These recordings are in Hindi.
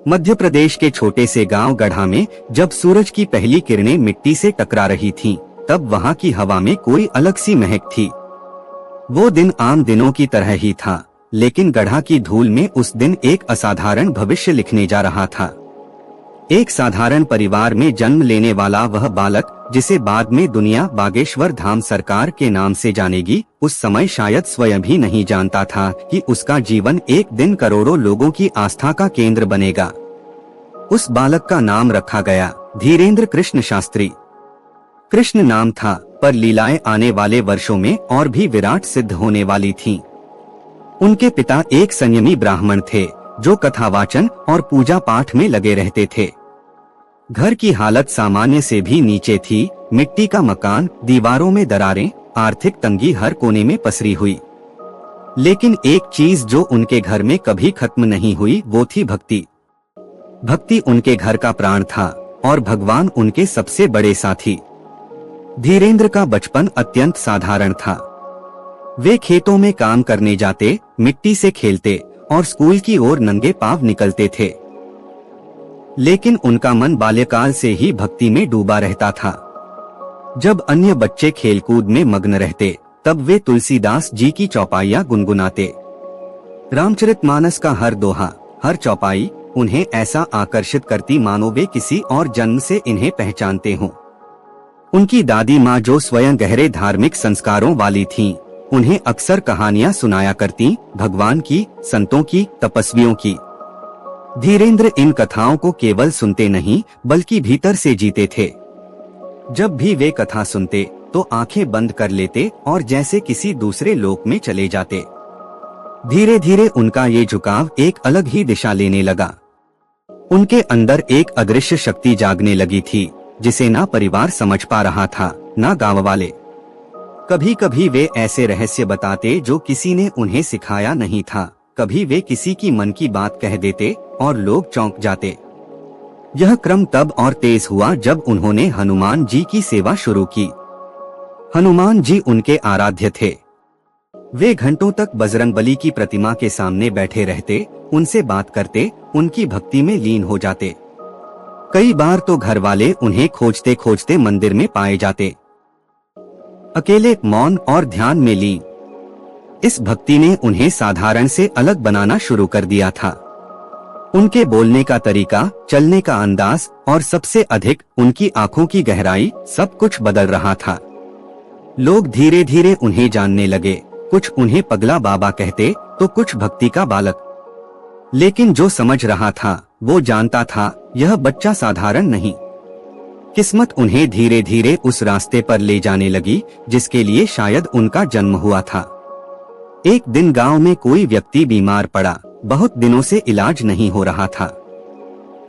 मध्य प्रदेश के छोटे से गांव गढ़ा में जब सूरज की पहली किरणें मिट्टी से टकरा रही थीं, तब वहां की हवा में कोई अलग सी महक थी। वो दिन आम दिनों की तरह ही था, लेकिन गढ़ा की धूल में उस दिन एक असाधारण भविष्य लिखने जा रहा था। एक साधारण परिवार में जन्म लेने वाला वह बालक, जिसे बाद में दुनिया बागेश्वर धाम सरकार के नाम से जानेगी, उस समय शायद स्वयं भी नहीं जानता था कि उसका जीवन एक दिन करोड़ों लोगों की आस्था का केंद्र बनेगा। उस बालक का नाम रखा गया धीरेंद्र कृष्ण शास्त्री। कृष्ण नाम था, पर लीलाएं आने वाले वर्षों में और भी विराट सिद्ध होने वाली थीं। उनके पिता एक संयमी ब्राह्मण थे, जो कथावाचन और पूजा पाठ में लगे रहते थे। घर की हालत सामान्य से भी नीचे थी। मिट्टी का मकान, दीवारों में दरारें, आर्थिक तंगी हर कोने में पसरी हुई। लेकिन एक चीज जो उनके घर में कभी खत्म नहीं हुई, वो थी भक्ति। भक्ति उनके घर का प्राण था और भगवान उनके सबसे बड़े साथी। धीरेंद्र का बचपन अत्यंत साधारण था। वे खेतों में काम करने जाते, मिट्टी से खेलते और स्कूल की ओर नंगे पांव निकलते थे। लेकिन उनका मन बाल्यकाल से ही भक्ति में डूबा रहता था। जब अन्य बच्चे खेलकूद में मग्न रहते, तब वे तुलसीदास जी की चौपाइयां गुनगुनाते। रामचरितमानस का हर दोहा, हर चौपाई उन्हें ऐसा आकर्षित करती मानो वे किसी और जन्म से इन्हें पहचानते हों। उनकी दादी माँ, जो स्वयं गहरे धार्मिक संस्कारों वाली थीं, उन्हें अक्सर कहानियां सुनाया करती, भगवान की, संतों की, तपस्वियों की। धीरेंद्र इन कथाओं को केवल सुनते नहीं, बल्कि भीतर से जीते थे। जब भी वे कथा सुनते, तो आंखें बंद कर लेते और जैसे किसी दूसरे लोक में चले जाते। धीरे धीरे उनका ये झुकाव एक अलग ही दिशा लेने लगा। उनके अंदर एक अदृश्य शक्ति जागने लगी थी, जिसे ना परिवार समझ पा रहा था, ना गांव वाले। कभी कभी वे ऐसे रहस्य बताते जो किसी ने उन्हें सिखाया नहीं था। कभी वे किसी की मन की बात कह देते और लोग चौंक जाते। यह क्रम तब और तेज हुआ जब उन्होंने हनुमान जी की सेवा शुरू की। हनुमान जी उनके आराध्य थे। वे घंटों तक बजरंगबली की प्रतिमा के सामने बैठे रहते, उनसे बात करते, उनकी भक्ति में लीन हो जाते। कई बार तो घर वाले उन्हें खोजते खोजते मंदिर में पाए जाते, अकेले, मौन और ध्यान में लीन। इस भक्ति ने उन्हें साधारण से अलग बनाना शुरू कर दिया था। उनके बोलने का तरीका, चलने का अंदाज और सबसे अधिक उनकी आंखों की गहराई, सब कुछ बदल रहा था। लोग धीरे धीरे उन्हें जानने लगे। कुछ उन्हें पगला बाबा कहते, तो कुछ भक्ति का बालक। लेकिन जो समझ रहा था, वो जानता था, यह बच्चा साधारण नहीं। किस्मत उन्हें धीरे धीरे उस रास्ते पर ले जाने लगी, जिसके लिए शायद उनका जन्म हुआ था। एक दिन गांव में कोई व्यक्ति बीमार पड़ा। बहुत दिनों से इलाज नहीं हो रहा था।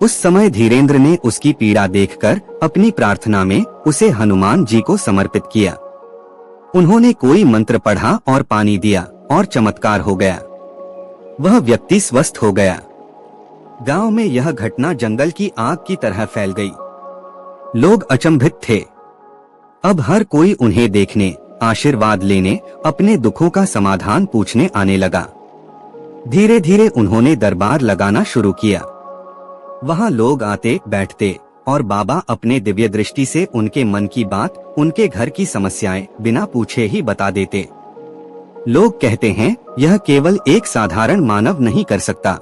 उस समय धीरेंद्र ने उसकी पीड़ा देखकर अपनी प्रार्थना में उसे हनुमान जी को समर्पित किया। उन्होंने कोई मंत्र पढ़ा और पानी दिया और चमत्कार हो गया। वह व्यक्ति स्वस्थ हो गया। गांव में यह घटना जंगल की आग की तरह फैल गई। लोग अचंभित थे। अब हर कोई उन्हें देखने, आशीर्वाद लेने, अपने दुखों का समाधान पूछने आने लगा। धीरे धीरे उन्होंने दरबार लगाना शुरू किया। वहां लोग आते, बैठते और बाबा अपने दिव्य दृष्टि से उनके मन की बात, उनके घर की समस्याएं बिना पूछे ही बता देते। लोग कहते हैं, यह केवल एक साधारण मानव नहीं कर सकता।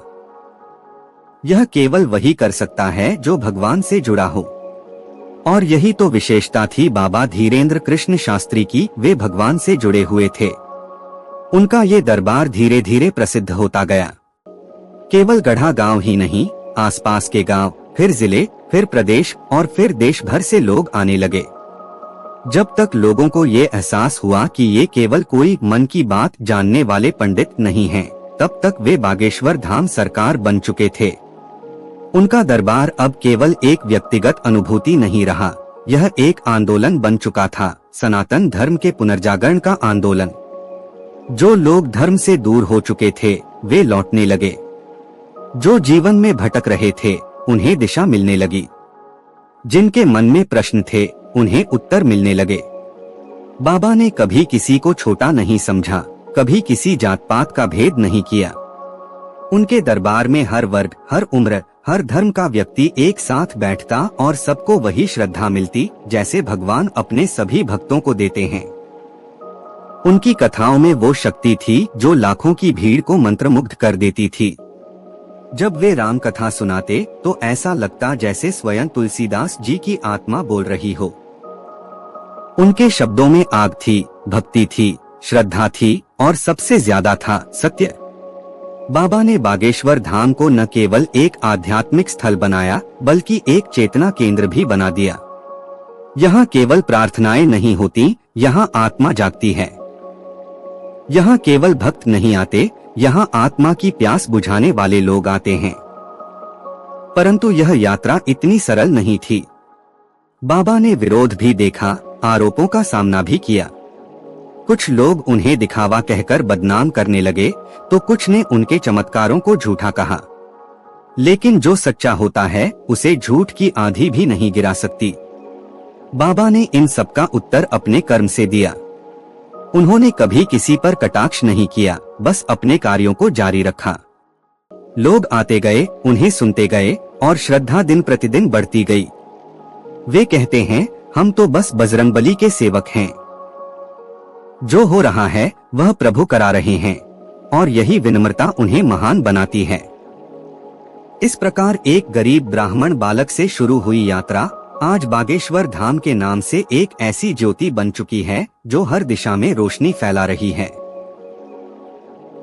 यह केवल वही कर सकता है जो भगवान से जुड़ा हो। और यही तो विशेषता थी बाबा धीरेंद्र कृष्ण शास्त्री की। वे भगवान से जुड़े हुए थे। उनका ये दरबार धीरे धीरे प्रसिद्ध होता गया। केवल गढ़ा गांव ही नहीं, आसपास के गांव, फिर जिले, फिर प्रदेश और फिर देश भर से लोग आने लगे। जब तक लोगों को ये एहसास हुआ कि ये केवल कोई मन की बात जानने वाले पंडित नहीं हैं, तब तक वे बागेश्वर धाम सरकार बन चुके थे। उनका दरबार अब केवल एक व्यक्तिगत अनुभूति नहीं रहा, यह एक आंदोलन बन चुका था, सनातन धर्म के पुनर्जागरण का आंदोलन। जो लोग धर्म से दूर हो चुके थे, वे लौटने लगे। जो जीवन में भटक रहे थे, उन्हें दिशा मिलने लगी। जिनके मन में प्रश्न थे, उन्हें उत्तर मिलने लगे। बाबा ने कभी किसी को छोटा नहीं समझा, कभी किसी जात पात का भेद नहीं किया। उनके दरबार में हर वर्ग, हर उम्र, हर धर्म का व्यक्ति एक साथ बैठता और सबको वही श्रद्धा मिलती जैसे भगवान अपने सभी भक्तों को देते हैं। उनकी कथाओं में वो शक्ति थी जो लाखों की भीड़ को मंत्रमुग्ध कर देती थी। जब वे राम कथा सुनाते तो ऐसा लगता जैसे स्वयं तुलसीदास जी की आत्मा बोल रही हो। उनके शब्दों में आग थी, भक्ति थी, श्रद्धा थी और सबसे ज्यादा था सत्य। बाबा ने बागेश्वर धाम को न केवल एक आध्यात्मिक स्थल बनाया बल्कि एक चेतना केंद्र भी बना दिया। यहाँ केवल प्रार्थनाएं नहीं होती, यहाँ आत्मा जागती है। यहाँ केवल भक्त नहीं आते, यहाँ आत्मा की प्यास बुझाने वाले लोग आते हैं। परंतु यह यात्रा इतनी सरल नहीं थी। बाबा ने विरोध भी देखा, आरोपों का सामना भी किया। कुछ लोग उन्हें दिखावा कहकर बदनाम करने लगे तो कुछ ने उनके चमत्कारों को झूठा कहा। लेकिन जो सच्चा होता है उसे झूठ की आंधी भी नहीं गिरा सकती। बाबा ने इन सबका उत्तर अपने कर्म से दिया। उन्होंने कभी किसी पर कटाक्ष नहीं किया, बस अपने कार्यों को जारी रखा। लोग आते गए, उन्हें सुनते गए और श्रद्धा दिन प्रतिदिन बढ़ती गई। वे कहते हैं, हम तो बस बजरंगबली के सेवक हैं। जो हो रहा है वह प्रभु करा रहे हैं और यही विनम्रता उन्हें महान बनाती है। इस प्रकार एक गरीब ब्राह्मण बालक से शुरू हुई यात्रा आज बागेश्वर धाम के नाम से एक ऐसी ज्योति बन चुकी है जो हर दिशा में रोशनी फैला रही है।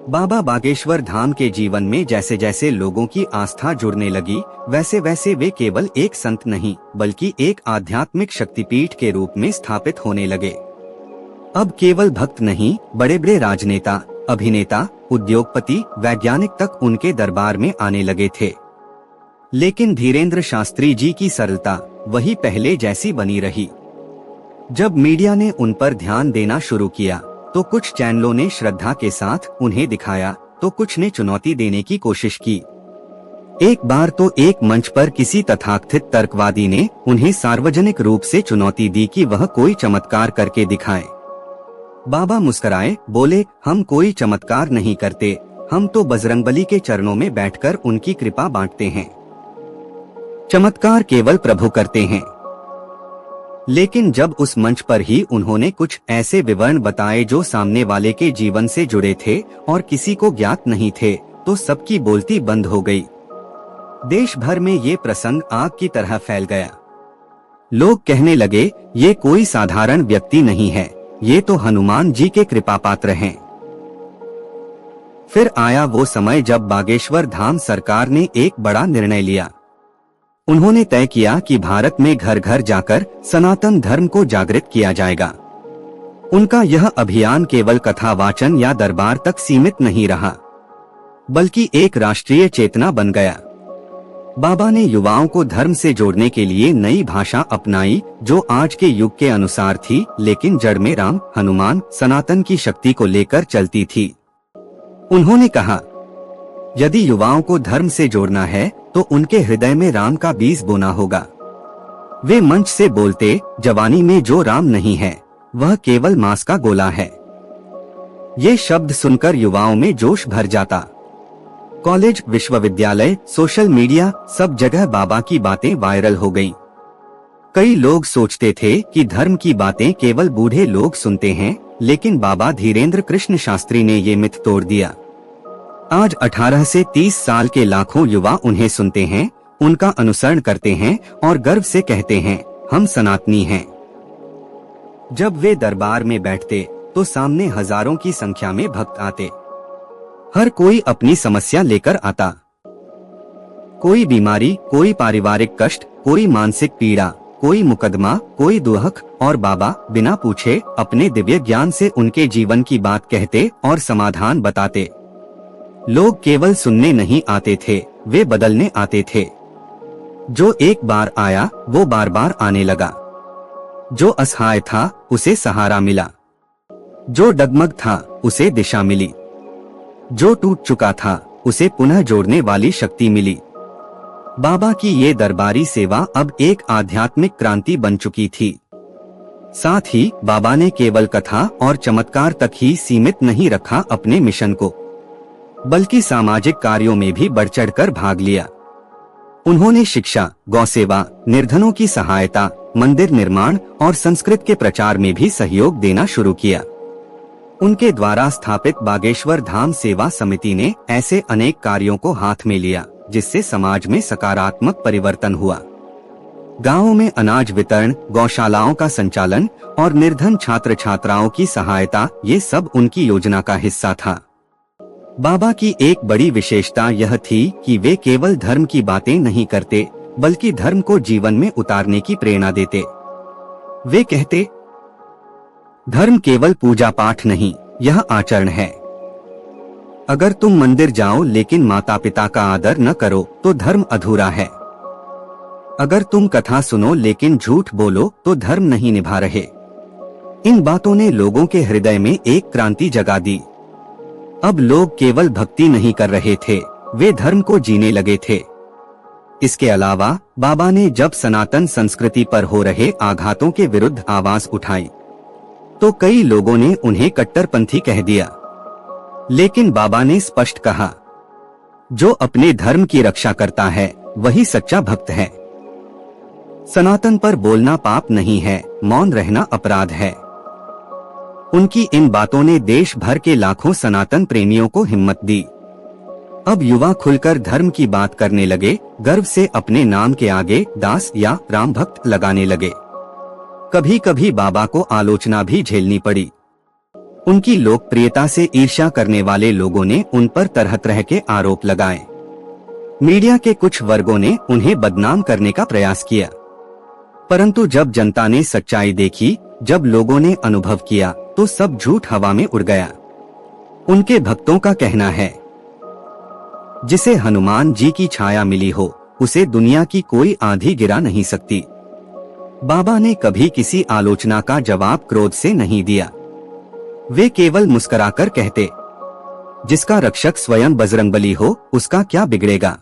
बाबा बागेश्वर धाम के जीवन में जैसे जैसे लोगों की आस्था जुड़ने लगी वैसे वैसे वे केवल एक संत नहीं बल्कि एक आध्यात्मिक शक्तिपीठ के रूप में स्थापित होने लगे। अब केवल भक्त नहीं, बड़े बड़े राजनेता, अभिनेता, उद्योगपति, वैज्ञानिक तक उनके दरबार में आने लगे थे। लेकिन धीरेन्द्र शास्त्री जी की सरलता वही पहले जैसी बनी रही। जब मीडिया ने उन पर ध्यान देना शुरू किया तो कुछ चैनलों ने श्रद्धा के साथ उन्हें दिखाया तो कुछ ने चुनौती देने की कोशिश की। एक बार तो एक मंच पर किसी तथाकथित तर्कवादी ने उन्हें सार्वजनिक रूप से चुनौती दी कि वह कोई चमत्कार करके दिखाएं। बाबा मुस्कराए, बोले, हम कोई चमत्कार नहीं करते, हम तो बजरंगबली के चरणों में बैठकर उनकी कृपा बांटते हैं। चमत्कार केवल प्रभु करते हैं। लेकिन जब उस मंच पर ही उन्होंने कुछ ऐसे विवरण बताए जो सामने वाले के जीवन से जुड़े थे और किसी को ज्ञात नहीं थे तो सबकी बोलती बंद हो गई। देश भर में ये प्रसंग आग की तरह फैल गया। लोग कहने लगे, ये कोई साधारण व्यक्ति नहीं है, ये तो हनुमान जी के कृपा पात्र हैं। फिर आया वो समय जब बागेश्वर धाम सरकार ने एक बड़ा निर्णय लिया। उन्होंने तय किया कि भारत में घर घर जाकर सनातन धर्म को जागृत किया जाएगा। उनका यह अभियान केवल कथा वाचन या दरबार तक सीमित नहीं रहा, बल्कि एक राष्ट्रीय चेतना बन गया। बाबा ने युवाओं को धर्म से जोड़ने के लिए नई भाषा अपनाई जो आज के युग के अनुसार थी, लेकिन जड़ में राम, हनुमान, सनातन की शक्ति को लेकर चलती थी। उन्होंने कहा, यदि युवाओं को धर्म से जोड़ना है तो उनके हृदय में राम का बीज बोना होगा। वे मंच से बोलते, जवानी में जो राम नहीं है वह केवल मांस का गोला है। ये शब्द सुनकर युवाओं में जोश भर जाता। कॉलेज, विश्वविद्यालय, सोशल मीडिया, सब जगह बाबा की बातें वायरल हो गईं। कई लोग सोचते थे कि धर्म की बातें केवल बूढ़े लोग सुनते हैं, लेकिन बाबा धीरेन्द्र कृष्ण शास्त्री ने ये मिथ तोड़ दिया। आज 18 से 30 साल के लाखों युवा उन्हें सुनते हैं, उनका अनुसरण करते हैं और गर्व से कहते हैं, हम सनातनी हैं। जब वे दरबार में बैठते तो सामने हजारों की संख्या में भक्त आते। हर कोई अपनी समस्या लेकर आता। कोई बीमारी, कोई पारिवारिक कष्ट, कोई मानसिक पीड़ा, कोई मुकदमा, कोई दुहक, और बाबा बिना पूछे अपने दिव्य ज्ञान से उनके जीवन की बात कहते और समाधान बताते। लोग केवल सुनने नहीं आते थे, वे बदलने आते थे। जो एक बार आया वो बार बार आने लगा। जो असहाय था उसे सहारा मिला। जो डगमग था उसे दिशा मिली। जो टूट चुका था उसे पुनः जोड़ने वाली शक्ति मिली। बाबा की ये दरबारी सेवा अब एक आध्यात्मिक क्रांति बन चुकी थी। साथ ही बाबा ने केवल कथा और चमत्कार तक ही सीमित नहीं रखा अपने मिशन को, बल्कि सामाजिक कार्यों में भी बढ़ चढ़कर भाग लिया। उन्होंने शिक्षा, गौसेवा, निर्धनों की सहायता, मंदिर निर्माण और संस्कृत के प्रचार में भी सहयोग देना शुरू किया। उनके द्वारा स्थापित बागेश्वर धाम सेवा समिति ने ऐसे अनेक कार्यों को हाथ में लिया जिससे समाज में सकारात्मक परिवर्तन हुआ। गांवों में अनाज वितरण, गौशालाओं का संचालन और निर्धन छात्र छात्राओं की सहायता, ये सब उनकी योजना का हिस्सा था। बाबा की एक बड़ी विशेषता यह थी कि वे केवल धर्म की बातें नहीं करते, बल्कि धर्म को जीवन में उतारने की प्रेरणा देते। वे कहते, धर्म केवल पूजा पाठ नहीं, यह आचरण है। अगर तुम मंदिर जाओ लेकिन माता पिता का आदर न करो तो धर्म अधूरा है। अगर तुम कथा सुनो लेकिन झूठ बोलो तो धर्म नहीं निभा रहे। इन बातों ने लोगों के हृदय में एक क्रांति जगा दी। अब लोग केवल भक्ति नहीं कर रहे थे, वे धर्म को जीने लगे थे। इसके अलावा बाबा ने जब सनातन संस्कृति पर हो रहे आघातों के विरुद्ध आवाज उठाई तो कई लोगों ने उन्हें कट्टरपंथी कह दिया। लेकिन बाबा ने स्पष्ट कहा, जो अपने धर्म की रक्षा करता है वही सच्चा भक्त है। सनातन पर बोलना पाप नहीं है, मौन रहना अपराध है। उनकी इन बातों ने देश भर के लाखों सनातन प्रेमियों को हिम्मत दी। अब युवा खुलकर धर्म की बात करने लगे, गर्व से अपने नाम के आगे दास या राम भक्त लगाने लगे। कभी कभी बाबा को आलोचना भी झेलनी पड़ी। उनकी लोकप्रियता से ईर्ष्या करने वाले लोगों ने उन पर तरह तरह के आरोप लगाए। मीडिया के कुछ वर्गों ने उन्हें बदनाम करने का प्रयास किया, परंतु जब जनता ने सच्चाई देखी, जब लोगों ने अनुभव किया, तो सब झूठ हवा में उड़ गया। उनके भक्तों का कहना है, जिसे हनुमान जी की छाया मिली हो, उसे दुनिया की कोई आंधी गिरा नहीं सकती। बाबा ने कभी किसी आलोचना का जवाब क्रोध से नहीं दिया। वे केवल मुस्कुराकर कहते, जिसका रक्षक स्वयं बजरंगबली हो, उसका क्या बिगड़ेगा।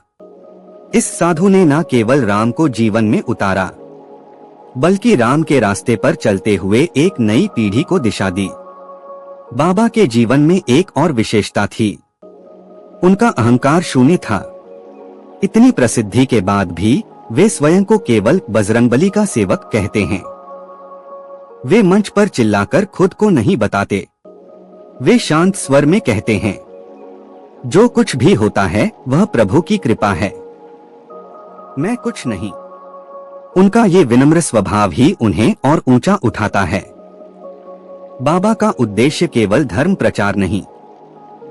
इस साधु ने न केवल राम को जीवन में उतारा, बल्कि राम के रास्ते पर चलते हुए एक नई पीढ़ी को दिशा दी। बाबा के जीवन में एक और विशेषता थी, उनका अहंकार शून्य था। इतनी प्रसिद्धि के बाद भी वे स्वयं को केवल बजरंगबली का सेवक कहते हैं। वे मंच पर चिल्लाकर खुद को नहीं बताते। वे शांत स्वर में कहते हैं, जो कुछ भी होता है वह प्रभु की कृपा है, मैं कुछ नहीं। उनका ये विनम्र स्वभाव ही उन्हें और ऊंचा उठाता है। बाबा का उद्देश्य केवल धर्म प्रचार नहीं,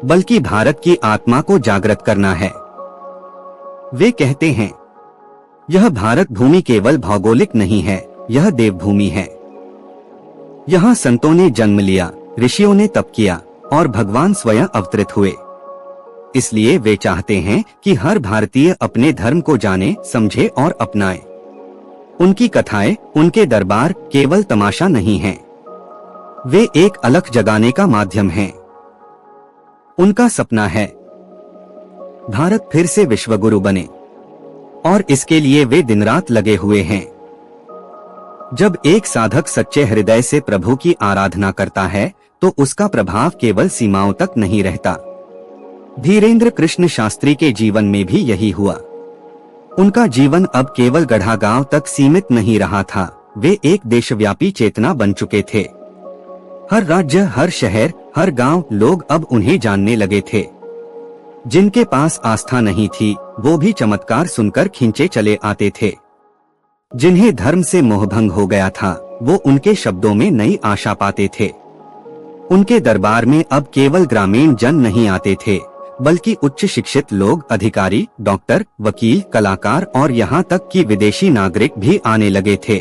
बल्कि भारत की आत्मा को जागृत करना है। वे कहते हैं, यह भारत भूमि केवल भौगोलिक नहीं है, यह देवभूमि है। यहाँ संतों ने जन्म लिया, ऋषियों ने तप किया और भगवान स्वयं अवतरित हुए। इसलिए वे चाहते हैं कि हर भारतीय अपने धर्म को जाने, समझे और अपनाए। उनकी कथाएं, उनके दरबार केवल तमाशा नहीं हैं, वे एक अलख जगाने का माध्यम हैं। उनका सपना है भारत फिर से विश्वगुरु बने, और इसके लिए वे दिन रात लगे हुए हैं। जब एक साधक सच्चे हृदय से प्रभु की आराधना करता है तो उसका प्रभाव केवल सीमाओं तक नहीं रहता। धीरेन्द्र कृष्ण शास्त्री के जीवन में भी यही हुआ। उनका जीवन अब केवल गढ़ा गांव तक सीमित नहीं रहा था, वे एक देशव्यापी चेतना बन चुके थे। हर राज्य, हर शहर, हर गांव लोग अब उन्हें जानने लगे थे। जिनके पास आस्था नहीं थी वो भी चमत्कार सुनकर खींचे चले आते थे। जिन्हें धर्म से मोहभंग हो गया था वो उनके शब्दों में नई आशा पाते थे। उनके दरबार में अब केवल ग्रामीण जन नहीं आते थे, बल्कि उच्च शिक्षित लोग, अधिकारी, डॉक्टर, वकील, कलाकार और यहाँ तक कि विदेशी नागरिक भी आने लगे थे।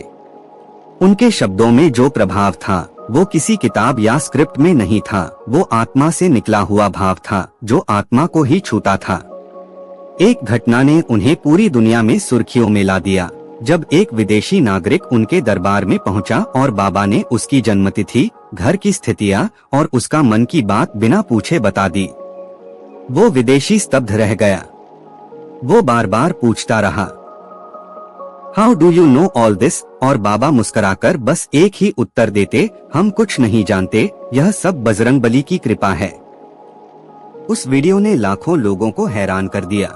उनके शब्दों में जो प्रभाव था वो किसी किताब या स्क्रिप्ट में नहीं था, वो आत्मा से निकला हुआ भाव था जो आत्मा को ही छूता था। एक घटना ने उन्हें पूरी दुनिया में सुर्खियों में ला दिया, जब एक विदेशी नागरिक उनके दरबार में पहुंचा और बाबा ने उसकी जन्मतिथि, घर की स्थितियां और उसका मन की बात बिना पूछे बता दी। वो विदेशी स्तब्ध रह गया। वो बार बार पूछता रहा, how do you know all this? और बाबा मुस्कुराकर बस एक ही उत्तर देते, हम कुछ नहीं जानते, यह सब बजरंगबली की कृपा है। उस वीडियो ने लाखों लोगों को हैरान कर दिया।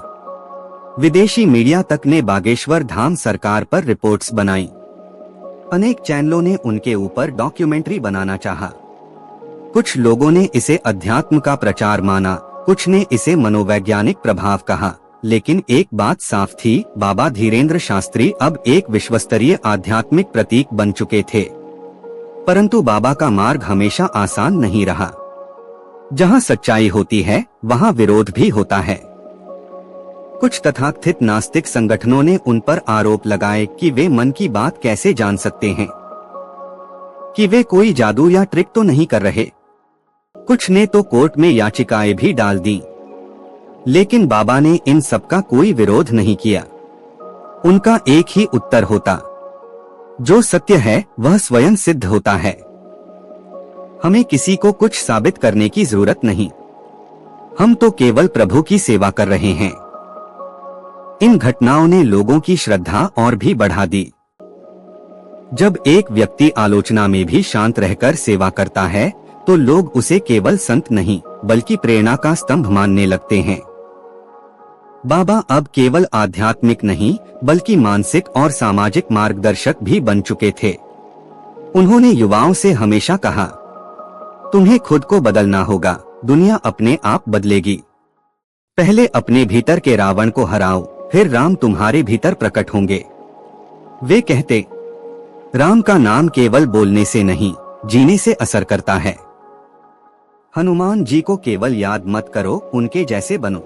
विदेशी मीडिया तक ने बागेश्वर धाम सरकार पर रिपोर्ट्स बनाई। अनेक चैनलों ने उनके ऊपर डॉक्यूमेंट्री बनाना चाहा। कुछ लोगों ने इसे अध्यात्म का प्रचार माना, कुछ ने इसे मनोवैज्ञानिक प्रभाव कहा, लेकिन एक बात साफ थी, बाबा धीरेन्द्र शास्त्री अब एक विश्वस्तरीय आध्यात्मिक प्रतीक बन चुके थे। परंतु बाबा का मार्ग हमेशा आसान नहीं रहा। जहां सच्चाई होती है वहां विरोध भी होता है। कुछ तथाकथित नास्तिक संगठनों ने उन पर आरोप लगाए कि वे मन की बात कैसे जान सकते हैं, कि वे कोई जादू या ट्रिक तो नहीं कर रहे। कुछ ने तो कोर्ट में याचिकाएं भी डाल दी, लेकिन बाबा ने इन सब का कोई विरोध नहीं किया। उनका एक ही उत्तर होता, जो सत्य है वह स्वयं सिद्ध होता है। हमें किसी को कुछ साबित करने की जरूरत नहीं, हम तो केवल प्रभु की सेवा कर रहे हैं। इन घटनाओं ने लोगों की श्रद्धा और भी बढ़ा दी। जब एक व्यक्ति आलोचना में भी शांत रहकर सेवा करता है तो लोग उसे केवल संत नहीं बल्कि प्रेरणा का स्तंभ मानने लगते हैं। बाबा अब केवल आध्यात्मिक नहीं बल्कि मानसिक और सामाजिक मार्गदर्शक भी बन चुके थे। उन्होंने युवाओं से हमेशा कहा, तुम्हें खुद को बदलना होगा, दुनिया अपने आप बदलेगी। पहले अपने भीतर के रावण को हराओ, फिर राम तुम्हारे भीतर प्रकट होंगे। वे कहते, राम का नाम केवल बोलने से नहीं, जीने से असर करता है। हनुमान जी को केवल याद मत करो, उनके जैसे बनो।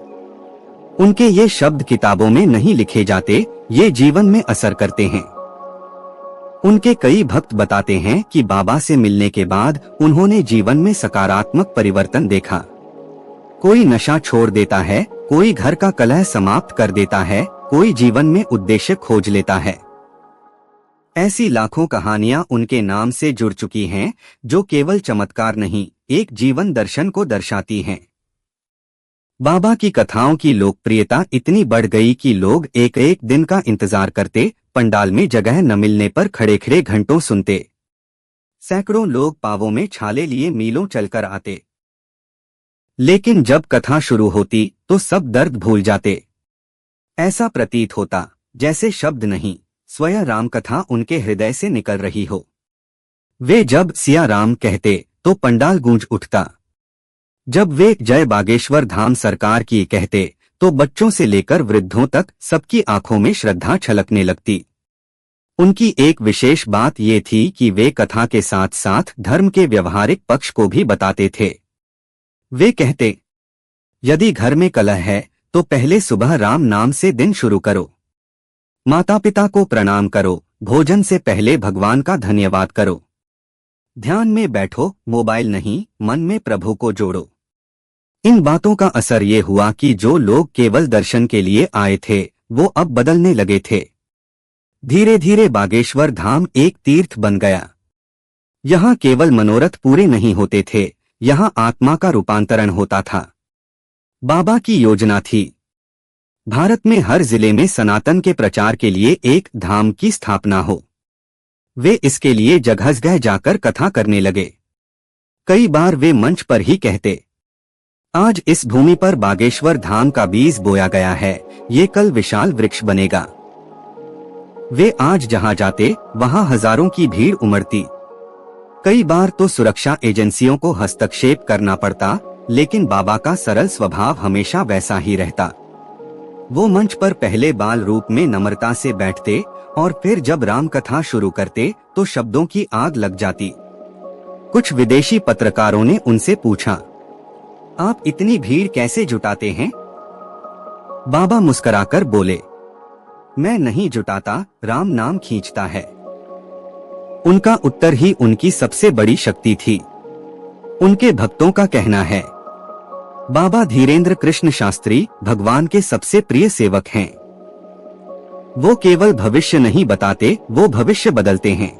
उनके ये शब्द किताबों में नहीं लिखे जाते, ये जीवन में असर करते हैं। उनके कई भक्त बताते हैं कि बाबा से मिलने के बाद उन्होंने जीवन में सकारात्मक परिवर्तन देखा। कोई नशा छोड़ देता है, कोई घर का कलह समाप्त कर देता है, कोई जीवन में उद्देश्य खोज लेता है। ऐसी लाखों कहानियां उनके नाम से जुड़ चुकी हैं, जो केवल चमत्कार नहीं, एक जीवन दर्शन को दर्शाती हैं। बाबा की कथाओं की लोकप्रियता इतनी बढ़ गई कि लोग एक एक दिन का इंतजार करते, पंडाल में जगह न मिलने पर खड़े खड़े घंटों सुनते। सैकड़ों लोग पावों में छाले लिए मीलों चलकर आते। लेकिन जब कथा शुरू होती तो सब दर्द भूल जाते। ऐसा प्रतीत होता जैसे शब्द नहीं, स्वयं राम कथा उनके हृदय से निकल रही हो। वे जब सिया राम कहते तो पंडाल गूंज उठता। जब वे जय बागेश्वर धाम सरकार की कहते तो बच्चों से लेकर वृद्धों तक सबकी आंखों में श्रद्धा छलकने लगती। उनकी एक विशेष बात ये थी कि वे कथा के साथ साथ धर्म के व्यवहारिक पक्ष को भी बताते थे। वे कहते, यदि घर में कलह है तो पहले सुबह राम नाम से दिन शुरू करो। माता पिता को प्रणाम करो, भोजन से पहले भगवान का धन्यवाद करो। ध्यान में बैठो, मोबाइल नहीं, मन में प्रभु को जोड़ो। इन बातों का असर ये हुआ कि जो लोग केवल दर्शन के लिए आए थे वो अब बदलने लगे थे। धीरे धीरे बागेश्वर धाम एक तीर्थ बन गया। यहाँ केवल मनोरथ पूरे नहीं होते थे, यहाँ आत्मा का रूपांतरण होता था। बाबा की योजना थी, भारत में हर जिले में सनातन के प्रचार के लिए एक धाम की स्थापना हो। वे इसके लिए जगह जगह जाकर कथा करने लगे। कई बार वे मंच पर ही कहते, आज इस भूमि पर बागेश्वर धाम का बीज बोया गया है, ये कल विशाल वृक्ष बनेगा। वे आज जहां जाते वहां हजारों की भीड़ उमड़ती। कई बार तो सुरक्षा एजेंसियों को हस्तक्षेप करना पड़ता, लेकिन बाबा का सरल स्वभाव हमेशा वैसा ही रहता। वो मंच पर पहले बाल रूप में नम्रता से बैठते और फिर जब राम कथा शुरू करते तो शब्दों की आग लग जाती। कुछ विदेशी पत्रकारों ने उनसे पूछा, आप इतनी भीड़ कैसे जुटाते हैं? बाबा मुस्कुराकर बोले, मैं नहीं जुटाता, राम नाम खींचता है। उनका उत्तर ही उनकी सबसे बड़ी शक्ति थी। उनके भक्तों का कहना है, बाबा धीरेन्द्र कृष्ण शास्त्री भगवान के सबसे प्रिय सेवक हैं। वो केवल भविष्य नहीं बताते, वो भविष्य बदलते हैं।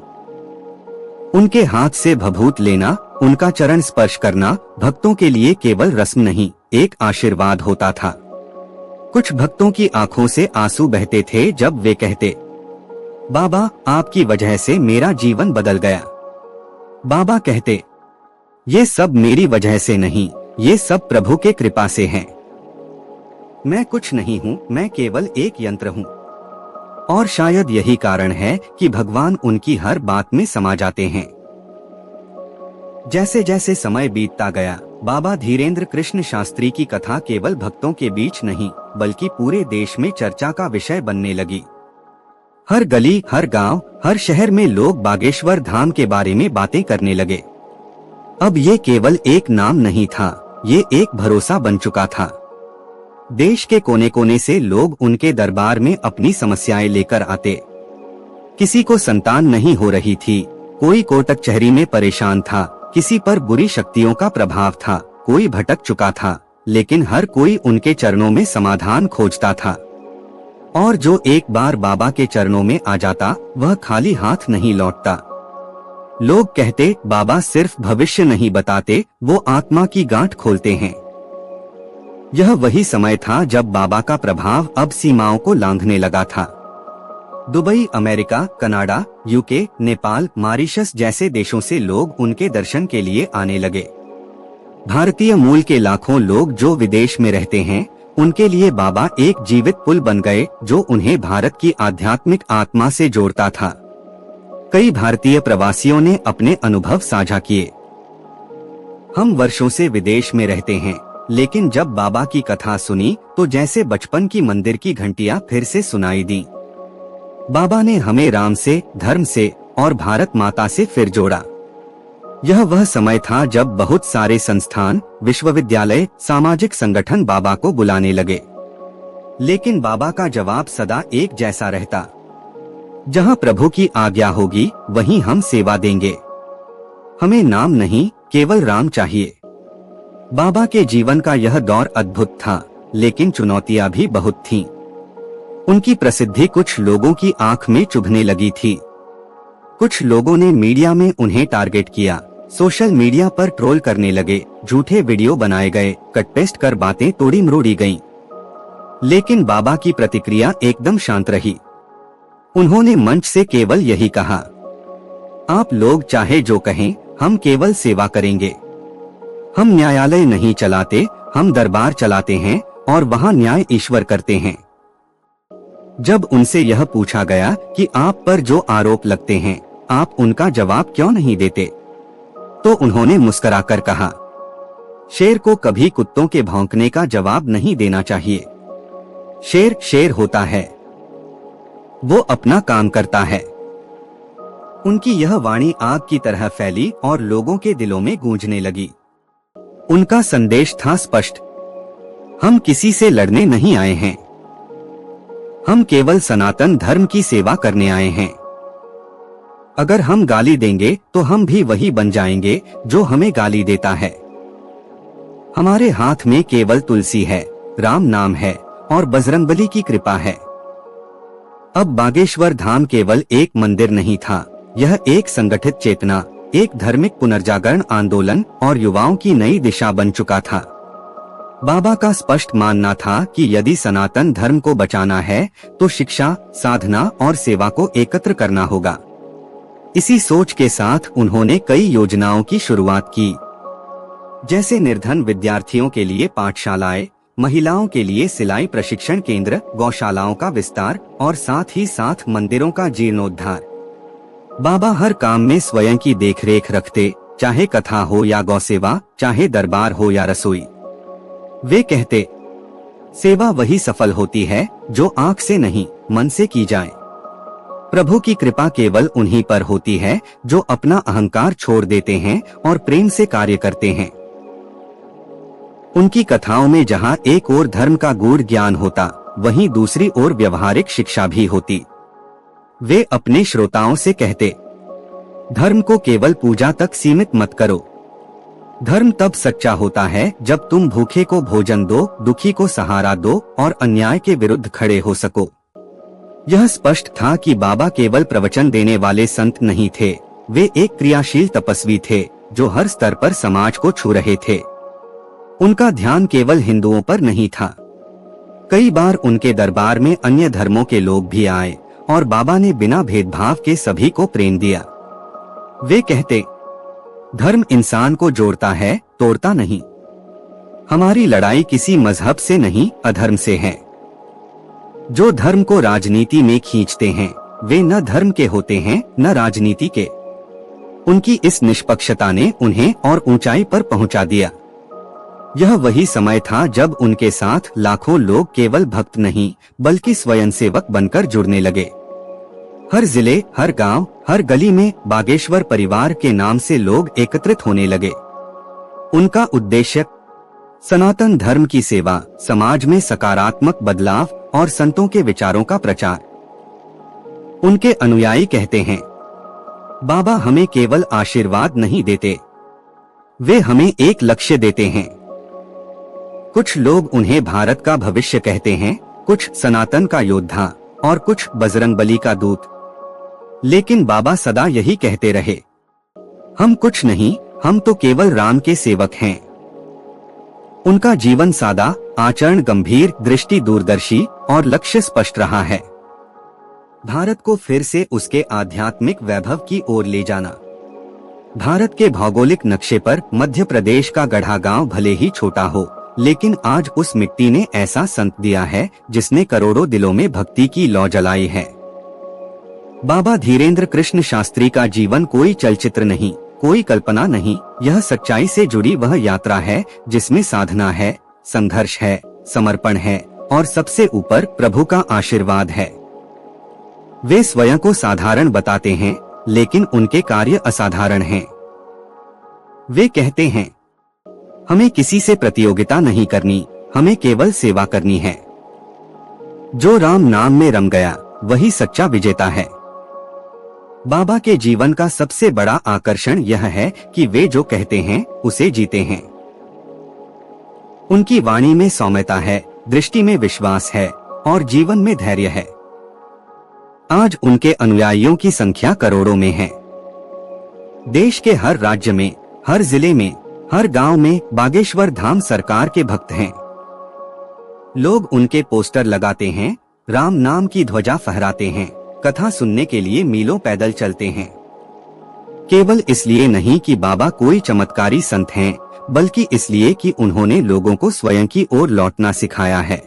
उनके हाथ से भभूत लेना, उनका चरण स्पर्श करना भक्तों के लिए केवल रस्म नहीं, एक आशीर्वाद होता था। कुछ भक्तों की आंखों से आंसू बहते थे जब वे कहते, बाबा आपकी वजह से मेरा जीवन बदल गया। बाबा कहते, ये सब मेरी वजह से नहीं, ये सब प्रभु के कृपा से हैं। मैं कुछ नहीं हूँ, मैं केवल एक यंत्र हूँ। और शायद यही कारण है कि भगवान उनकी हर बात में समा जाते हैं। जैसे जैसे समय बीतता गया, बाबा धीरेन्द्र कृष्ण शास्त्री की कथा केवल भक्तों के बीच नहीं, बल्कि पूरे देश में चर्चा का विषय बनने लगी। हर गली, हर गांव, हर शहर में लोग बागेश्वर धाम के बारे में बातें करने लगे। अब ये केवल एक नाम नहीं था, ये एक भरोसा बन चुका था। देश के कोने कोने से लोग उनके दरबार में अपनी समस्याएं लेकर आते। किसी को संतान नहीं हो रही थी, कोई कोर्ट कचहरी में परेशान था, किसी पर बुरी शक्तियों का प्रभाव था, कोई भटक चुका था, लेकिन हर कोई उनके चरणों में समाधान खोजता था। और जो एक बार बाबा के चरणों में आ जाता, वह खाली हाथ नहीं लौटता। लोग कहते, बाबा सिर्फ भविष्य नहीं बताते, वो आत्मा की गांठ खोलते हैं। यह वही समय था जब बाबा का प्रभाव अब सीमाओं को लांघने लगा था। Dubai, America, Canada, UK, Nepal, Mauritius जैसे देशों से लोग उनके दर्शन के लिए आने लगे। भारतीय मूल के लाखों लोग जो विदेश में रहते हैं, उनके लिए बाबा एक जीवित पुल बन गए, जो उन्हें भारत की आध्यात्मिक आत्मा से जोड़ता था। कई भारतीय प्रवासियों ने अपने अनुभव साझा किए। हम वर्षों से विदेश में रहते हैं, लेकिन जब बाबा की कथा सुनी तो जैसे बचपन की मंदिर की घंटियां फिर से सुनाई दी। बाबा ने हमें राम से, धर्म से और भारत माता से फिर जोड़ा। यह वह समय था जब बहुत सारे संस्थान, विश्वविद्यालय, सामाजिक संगठन बाबा को बुलाने लगे, लेकिन बाबा का जवाब सदा एक जैसा रहता, जहां प्रभु की आज्ञा होगी वहीं हम सेवा देंगे। हमें नाम नहीं, केवल राम चाहिए। बाबा के जीवन का यह दौर अद्भुत था, लेकिन चुनौतियां भी बहुत थीं। उनकी प्रसिद्धि कुछ लोगों की आंख में चुभने लगी थी। कुछ लोगों ने मीडिया में उन्हें टारगेट किया, सोशल मीडिया पर ट्रोल करने लगे, झूठे वीडियो बनाए गए, कट पेस्ट कर बातें तोड़ी मरोड़ी गईं। लेकिन बाबा की प्रतिक्रिया एकदम शांत रही। उन्होंने मंच से केवल यही कहा, आप लोग चाहे जो कहें, हम केवल सेवा करेंगे। हम न्यायालय नहीं चलाते, हम दरबार चलाते हैं और वहाँ न्याय ईश्वर करते हैं। जब उनसे यह पूछा गया कि आप पर जो आरोप लगते हैं, आप उनका जवाब क्यों नहीं देते, तो उन्होंने मुस्कुराकर कहा, शेर को कभी कुत्तों के भौंकने का जवाब नहीं देना चाहिए। शेर शेर होता है, वो अपना काम करता है। उनकी यह वाणी आग की तरह फैली और लोगों के दिलों में गूंजने लगी। उनका संदेश था स्पष्ट, हम किसी से लड़ने नहीं आए हैं, हम केवल सनातन धर्म की सेवा करने आए हैं। अगर हम गाली देंगे तो हम भी वही बन जाएंगे जो हमें गाली देता है। हमारे हाथ में केवल तुलसी है, राम नाम है और बजरंगबली की कृपा है। अब बागेश्वर धाम केवल एक मंदिर नहीं था, यह एक संगठित चेतना, एक धार्मिक पुनर्जागरण आंदोलन और युवाओं की नई दिशा बन चुका था। बाबा का स्पष्ट मानना था कि यदि सनातन धर्म को बचाना है तो शिक्षा, साधना और सेवा को एकत्र करना होगा। इसी सोच के साथ उन्होंने कई योजनाओं की शुरुआत की, जैसे निर्धन विद्यार्थियों के लिए पाठशालाएं, महिलाओं के लिए सिलाई प्रशिक्षण केंद्र, गौशालाओं का विस्तार और साथ ही साथ मंदिरों का जीर्णोद्धार। बाबा हर काम में स्वयं की देखरेख रखते, चाहे कथा हो या गौसेवा, चाहे दरबार हो या रसोई। वे कहते, सेवा वही सफल होती है जो आंख से नहीं, मन से की जाए। प्रभु की कृपा केवल उन्हीं पर होती है जो अपना अहंकार छोड़ देते हैं और प्रेम से कार्य करते हैं। उनकी कथाओं में जहाँ एक ओर धर्म का गूढ़ ज्ञान होता, वहीं दूसरी ओर व्यवहारिक शिक्षा भी होती। वे अपने श्रोताओं से कहते, धर्म को केवल पूजा तक सीमित मत करो। धर्म तब सच्चा होता है जब तुम भूखे को भोजन दो, दुखी को सहारा दो और अन्याय के विरुद्ध खड़े हो सको। यह स्पष्ट था कि बाबा केवल प्रवचन देने वाले संत नहीं थे, वे एक क्रियाशील तपस्वी थे जो हर स्तर पर समाज को छू रहे थे। उनका ध्यान केवल हिंदुओं पर नहीं था। कई बार उनके दरबार में अन्य धर्मों के लोग भी आए और बाबा ने बिना भेदभाव के सभी को प्रेम दिया। वे कहते, धर्म इंसान को जोड़ता है, तोड़ता नहीं। हमारी लड़ाई किसी मजहब से नहीं, अधर्म से है। जो धर्म को राजनीति में खींचते हैं वे न धर्म के होते हैं न राजनीति के। उनकी इस निष्पक्षता ने उन्हें और ऊंचाई पर पहुंचा दिया। यह वही समय था जब उनके साथ लाखों लोग केवल भक्त नहीं बल्कि स्वयंसेवक बनकर जुड़ने लगे। हर जिले, हर गांव, हर गली में बागेश्वर परिवार के नाम से लोग एकत्रित होने लगे। उनका उद्देश्य सनातन धर्म की सेवा, समाज में सकारात्मक बदलाव और संतों के विचारों का प्रचार। उनके अनुयायी कहते हैं, बाबा हमें केवल आशीर्वाद नहीं देते, वे हमें एक लक्ष्य देते हैं। कुछ लोग उन्हें भारत का भविष्य कहते हैं, कुछ सनातन का योद्धा और कुछ बजरंगबली का दूत। लेकिन बाबा सदा यही कहते रहे, हम कुछ नहीं, हम तो केवल राम के सेवक हैं। उनका जीवन सादा, आचरण गंभीर, दृष्टि दूरदर्शी और लक्ष्य स्पष्ट रहा है। भारत को फिर से उसके आध्यात्मिक वैभव की ओर ले जाना। भारत के भौगोलिक नक्शे पर मध्य प्रदेश का गढ़ा गांव भले ही छोटा हो, लेकिन आज उस मिट्टी ने ऐसा संत दिया है जिसने करोड़ों दिलों में भक्ति की लौ जलाई है। बाबा धीरेन्द्र कृष्ण शास्त्री का जीवन कोई चलचित्र नहीं, कोई कल्पना नहीं, यह सच्चाई से जुड़ी वह यात्रा है जिसमें साधना है, संघर्ष है, समर्पण है और सबसे ऊपर प्रभु का आशीर्वाद है। वे स्वयं को साधारण बताते हैं, लेकिन उनके कार्य असाधारण हैं। वे कहते हैं, हमें किसी से प्रतियोगिता नहीं करनी, हमें केवल सेवा करनी है। जो राम नाम में रम गया वही सच्चा विजेता है। बाबा के जीवन का सबसे बड़ा आकर्षण यह है कि वे जो कहते हैं उसे जीते हैं। उनकी वाणी में सौम्यता है, दृष्टि में विश्वास है और जीवन में धैर्य है। आज उनके अनुयायियों की संख्या करोड़ों में है। देश के हर राज्य में, हर जिले में, हर गांव में बागेश्वर धाम सरकार के भक्त हैं। लोग उनके पोस्टर लगाते हैं, राम नाम की ध्वजा फहराते हैं, कथा सुनने के लिए मीलों पैदल चलते हैं। केवल इसलिए नहीं कि बाबा कोई चमत्कारी संत हैं, बल्कि इसलिए कि उन्होंने लोगों को स्वयं की ओर लौटना सिखाया है।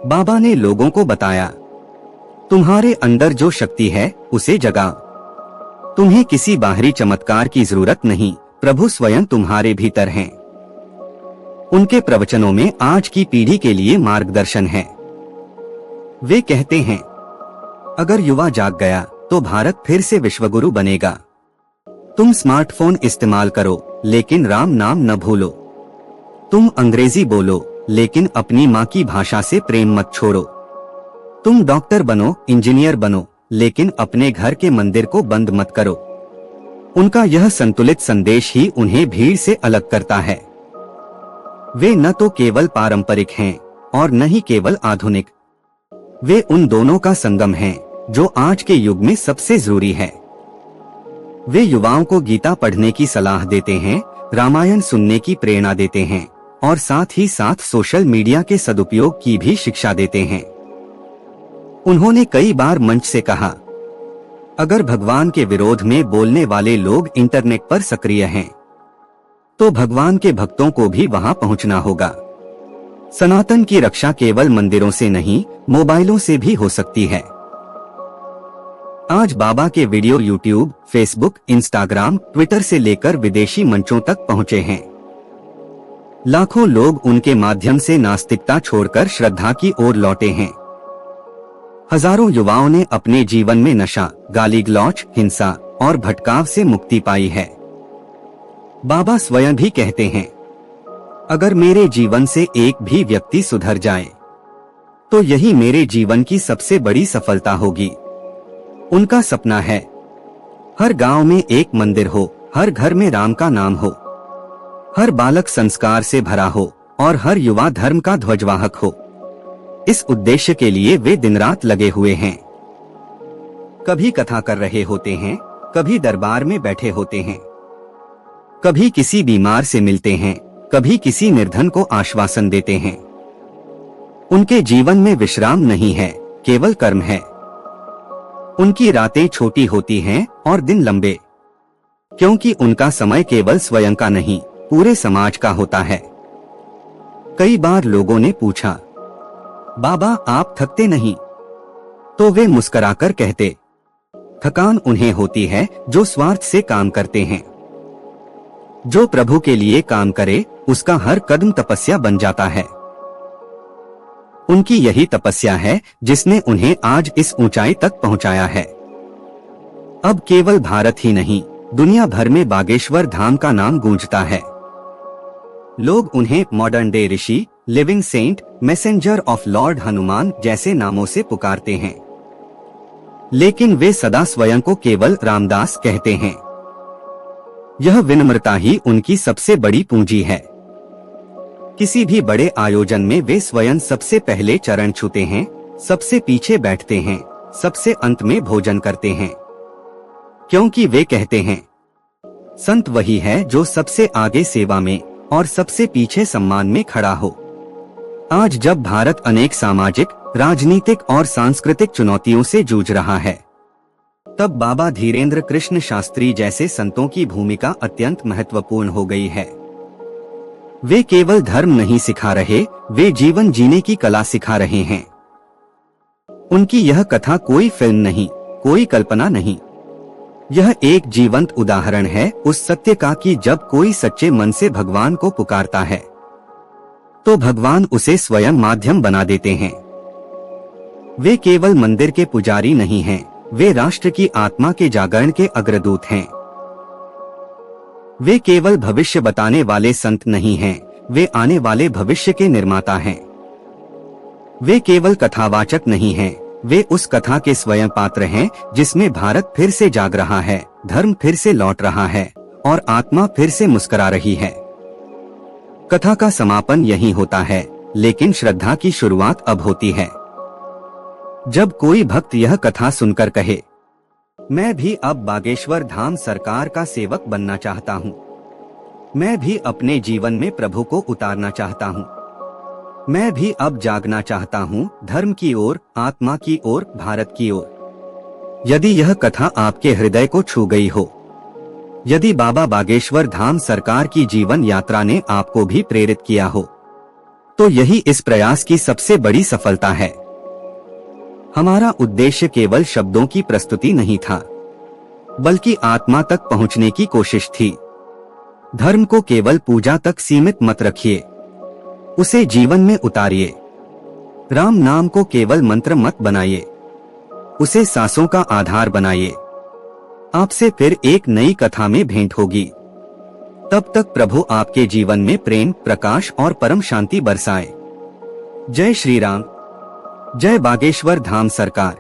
बाबा ने लोगों को बताया, तुम्हारे अंदर जो शक्ति है उसे जगाओ। तुम्हें किसी बाहरी चमत्कार की जरूरत नहीं, प्रभु स्वयं तुम्हारे भीतर हैं। उनके प्रवचनों में आज की पीढ़ी के लिए मार्गदर्शन है। वे कहते हैं, अगर युवा जाग गया तो भारत फिर से विश्वगुरु बनेगा। तुम स्मार्टफोन इस्तेमाल करो, लेकिन राम नाम न भूलो। तुम अंग्रेजी बोलो, लेकिन अपनी माँ की भाषा से प्रेम मत छोड़ो। तुम डॉक्टर बनो, इंजीनियर बनो, लेकिन अपने घर के मंदिर को बंद मत करो। उनका यह संतुलित संदेश ही उन्हें भीड़ से अलग करता है। वे न तो केवल पारंपरिक हैं और न ही केवल आधुनिक। वे उन दोनों का संगम हैं जो आज के युग में सबसे जरूरी है। वे युवाओं को गीता पढ़ने की सलाह देते हैं, रामायण सुनने की प्रेरणा देते हैं और साथ ही साथ सोशल मीडिया के सदुपयोग की भी शिक्षा देते हैं। उन्होंने कई बार मंच से कहा, अगर भगवान के विरोध में बोलने वाले लोग इंटरनेट पर सक्रिय हैं, तो भगवान के भक्तों को भी वहां पहुंचना होगा। सनातन की रक्षा केवल मंदिरों से नहीं, मोबाइलों से भी हो सकती है। आज बाबा के video YouTube, Facebook, Instagram, Twitter से लेकर विदेशी मंचों तक पहुंचे हैं। लाखों लोग उनके माध्यम से नास्तिकता छोड़कर श्रद्धा की ओर लौटे हैं। हजारों युवाओं ने अपने जीवन में नशा, गाली गलौच, हिंसा और भटकाव से मुक्ति पाई है। बाबा स्वयं भी कहते हैं, अगर मेरे जीवन से एक भी व्यक्ति सुधर जाए तो यही मेरे जीवन की सबसे बड़ी सफलता होगी। उनका सपना है, हर गांव में एक मंदिर हो, हर घर में राम का नाम हो, हर बालक संस्कार से भरा हो और हर युवा धर्म का ध्वजवाहक हो। इस उद्देश्य के लिए वे दिन रात लगे हुए हैं। कभी कथा कर रहे होते हैं, कभी दरबार में बैठे होते हैं, कभी किसी बीमार से मिलते हैं, कभी किसी निर्धन को आश्वासन देते हैं। उनके जीवन में विश्राम नहीं है, केवल कर्म है। उनकी रातें छोटी होती हैं और दिन लंबे, क्योंकि उनका समय केवल स्वयं का नहीं, पूरे समाज का होता है। कई बार लोगों ने पूछा, बाबा आप थकते नहीं? तो वे मुस्कुराकर कहते, थकान उन्हें होती है जो स्वार्थ से काम करते हैं। जो प्रभु के लिए काम करे उसका हर कदम तपस्या बन जाता है। उनकी यही तपस्या है जिसने उन्हें आज इस ऊंचाई तक पहुंचाया है। अब केवल भारत ही नहीं, दुनिया भर में बागेश्वर धाम का नाम गूंजता है। लोग उन्हें मॉडर्न डे ऋषि, living saint, messenger of lord Hanuman जैसे नामों से पुकारते हैं, लेकिन वे सदा स्वयं को केवल रामदास कहते हैं। यह विनम्रता ही उनकी सबसे बड़ी पूंजी है। किसी भी बड़े आयोजन में वे स्वयं सबसे पहले चरण छूते हैं, सबसे पीछे बैठते हैं, सबसे अंत में भोजन करते हैं, क्योंकि वे कहते हैं, संत वही है जो सबसे आगे सेवा में और सबसे पीछे सम्मान में खड़ा हो। आज जब भारत अनेक सामाजिक, राजनीतिक और सांस्कृतिक चुनौतियों से जूझ रहा है, तब बाबा धीरेन्द्र कृष्ण शास्त्री जैसे संतों की भूमिका अत्यंत महत्वपूर्ण हो गई है। वे केवल धर्म नहीं सिखा रहे, वे जीवन जीने की कला सिखा रहे हैं। उनकी यह कथा कोई फिल्म नहीं, कोई कल्पना नहीं, यह एक जीवंत उदाहरण है उस सत्य का कि जब कोई सच्चे मन से भगवान को पुकारता है तो भगवान उसे स्वयं माध्यम बना देते हैं। वे केवल मंदिर के पुजारी नहीं हैं, वे राष्ट्र की आत्मा के जागरण के अग्रदूत हैं। वे केवल भविष्य बताने वाले संत नहीं हैं, वे आने वाले भविष्य के निर्माता हैं। वे केवल कथावाचक नहीं हैं, वे उस कथा के स्वयं पात्र हैं जिसमें भारत फिर से जाग रहा है, धर्म फिर से लौट रहा है और आत्मा फिर से मुस्कुरा रही है। कथा का समापन यही होता है, लेकिन श्रद्धा की शुरुआत अब होती है। जब कोई भक्त यह कथा सुनकर कहे, मैं भी अब बागेश्वर धाम सरकार का सेवक बनना चाहता हूँ, मैं भी अपने जीवन में प्रभु को उतारना चाहता हूँ, मैं भी अब जागना चाहता हूँ धर्म की ओर, आत्मा की ओर, भारत की ओर। यदि यह कथा आपके हृदय को छू गई हो, यदि बाबा बागेश्वर धाम सरकार की जीवन यात्रा ने आपको भी प्रेरित किया हो, तो यही इस प्रयास की सबसे बड़ी सफलता है। हमारा उद्देश्य केवल शब्दों की प्रस्तुति नहीं था, बल्कि आत्मा तक पहुंचने की कोशिश थी। धर्म को केवल पूजा तक सीमित मत रखिए, उसे जीवन में उतारिए। राम नाम को केवल मंत्र मत बनाइए, उसे सांसों का आधार बनाइए। आपसे फिर एक नई कथा में भेंट होगी। तब तक प्रभु आपके जीवन में प्रेम, प्रकाश और परम शांति बरसाए। जय श्री राम, जय बागेश्वर धाम सरकार।